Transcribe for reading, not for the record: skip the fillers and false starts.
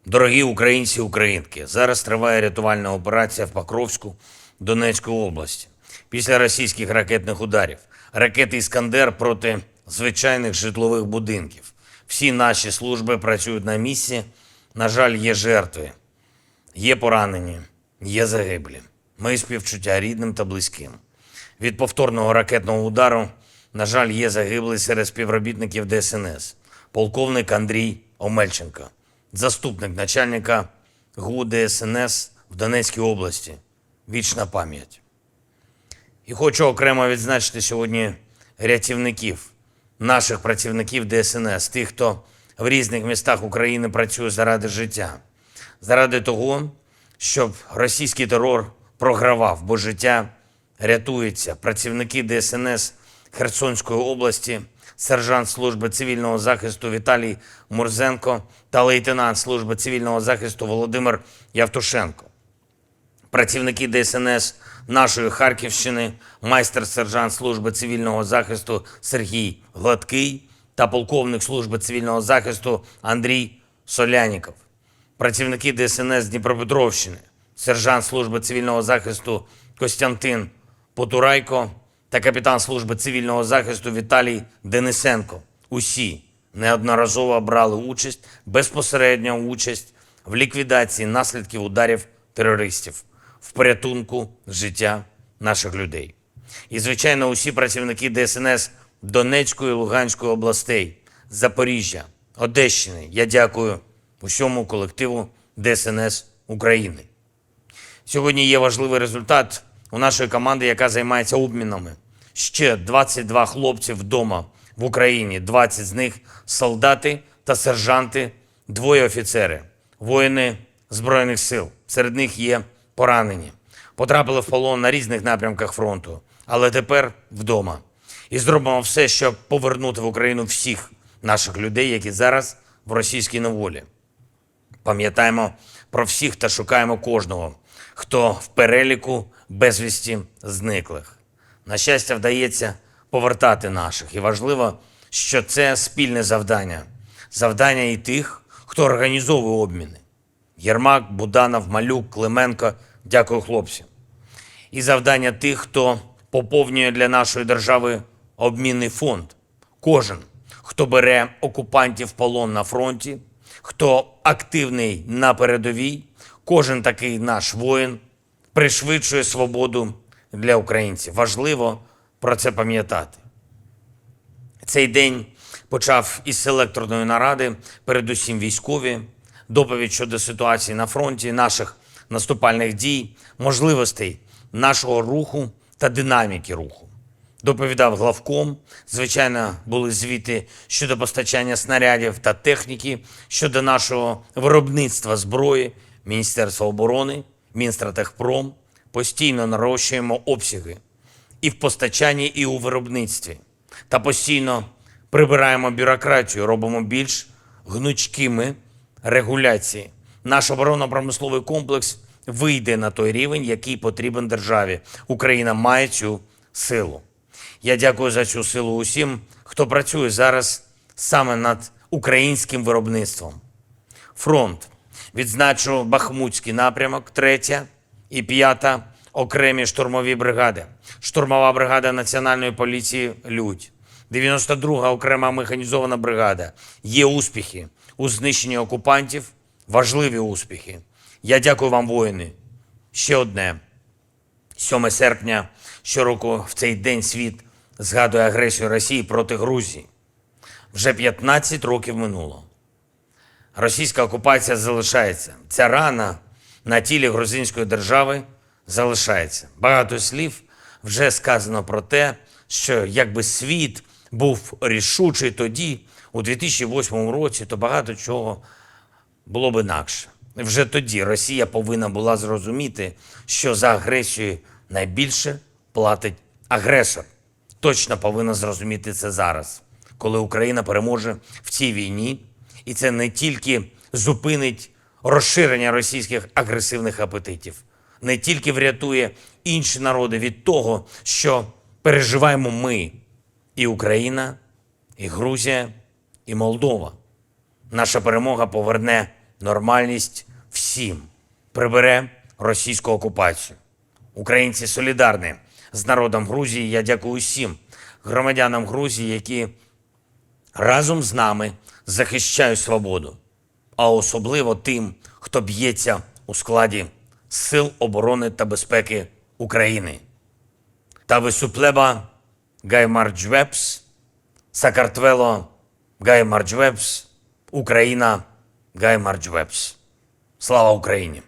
Дорогі українці і українки, зараз триває рятувальна операція в Покровську Донецької області. Після російських ракетних ударів. Ракети «Іскандер» проти звичайних житлових будинків. Всі наші служби працюють на місці. На жаль, є жертви, є поранені, є загиблі. Мої співчуття рідним та близьким. Від повторного ракетного удару, на жаль, є загиблий серед співробітників ДСНС. Полковник Андрій Омельченко, заступник начальника ГУ ДСНС в Донецькій області. Вічна пам'ять. І хочу окремо відзначити сьогодні рятівників, наших працівників ДСНС, тих, хто в різних містах України працює заради життя. Заради того, щоб російський терор програвав, бо життя рятується. Працівники ДСНС Херсонської області, сержант служби цивільного захисту Віталій Мурзенко та лейтенант служби цивільного захисту Володимир Явтушенко. Працівники ДСНС нашої Харківщини, майстер-сержант служби цивільного захисту Сергій Гладкий та полковник служби цивільного захисту Андрій Соляніков. Працівники ДСНС Дніпропетровщини, сержант служби цивільного захисту Костянтин Потурайко та капітан служби цивільного захисту Віталій Денисенко. Усі неодноразово брали участь, безпосередню участь в ліквідації наслідків ударів терористів, в порятунку життя наших людей. І, звичайно, усі працівники ДСНС Донецької, Луганської областей, Запоріжжя, Одещини. Я дякую усьому колективу ДСНС України. Сьогодні є важливий результат у нашої команди, яка займається обмінами. Ще 22 хлопці вдома в Україні, 20 з них солдати та сержанти, 2 офіцери, воїни Збройних сил. Серед них є поранені. Потрапили в полон на різних напрямках фронту, але тепер вдома. І зробимо все, щоб повернути в Україну всіх наших людей, які зараз в російській неволі. Пам'ятаємо про всіх та шукаємо кожного, хто в переліку безвісті зниклих. На щастя, вдається повертати наших. І важливо, що це спільне завдання. Завдання і тих, хто організовує обміни. Єрмак, Буданов, Малюк, Клименко. Дякую, хлопці. І завдання тих, хто поповнює для нашої держави обмінний фонд. Кожен, хто бере окупантів в полон на фронті, хто активний на передовій, кожен такий наш воїн пришвидшує свободу для українців. Важливо про це пам'ятати. Цей день почав із селекторної наради, передусім військові, доповідь щодо ситуації на фронті, наших наступальних дій, можливостей нашого руху та динаміки руху. Доповідав главком, звичайно, були звіти щодо постачання снарядів та техніки, щодо нашого виробництва зброї, Міністерства оборони, Мінстратегпром. Постійно нарощуємо обсяги і в постачанні, і у виробництві. Та постійно прибираємо бюрократію, робимо більш гнучкими регуляції. Наш оборонно-промисловий комплекс вийде на той рівень, який потрібен державі. Україна має цю силу. Я дякую за цю силу усім, хто працює зараз саме над українським виробництвом. Фронт. Відзначу Бахмутський напрямок, 3-я і 5-та окремі штурмові бригади. Штурмова бригада Національної поліції «Людь». 92-га окрема механізована бригада. Є успіхи у знищенні окупантів, важливі успіхи. Я дякую вам, воїни. Ще одне. 7 серпня щороку в цей день світ згадує агресію Росії проти Грузії. Вже 15 років минуло. Російська окупація залишається. Ця рана на тілі грузинської держави залишається. Багато слів вже сказано про те, що якби світ був рішучий тоді, у 2008 році, то багато чого було б інакше. Вже тоді Росія повинна була зрозуміти, що за агресію найбільше платить агресор. Точно повинна зрозуміти це зараз, коли Україна переможе в цій війні. І це не тільки зупинить розширення російських агресивних апетитів, не тільки врятує інші народи від того, що переживаємо ми, і Україна, і Грузія, і Молдова. Наша перемога поверне нормальність всім, прибере російську окупацію. Українці солідарні з народом Грузії. Я дякую всім громадянам Грузії, які разом з нами захищають свободу, а особливо тим, хто б'ється у складі Сил оборони та безпеки України. Та висуплеба гаймарджвепс, Сакартвело гаймарджвепс, Україна гаймарджвепс. Слава Україні!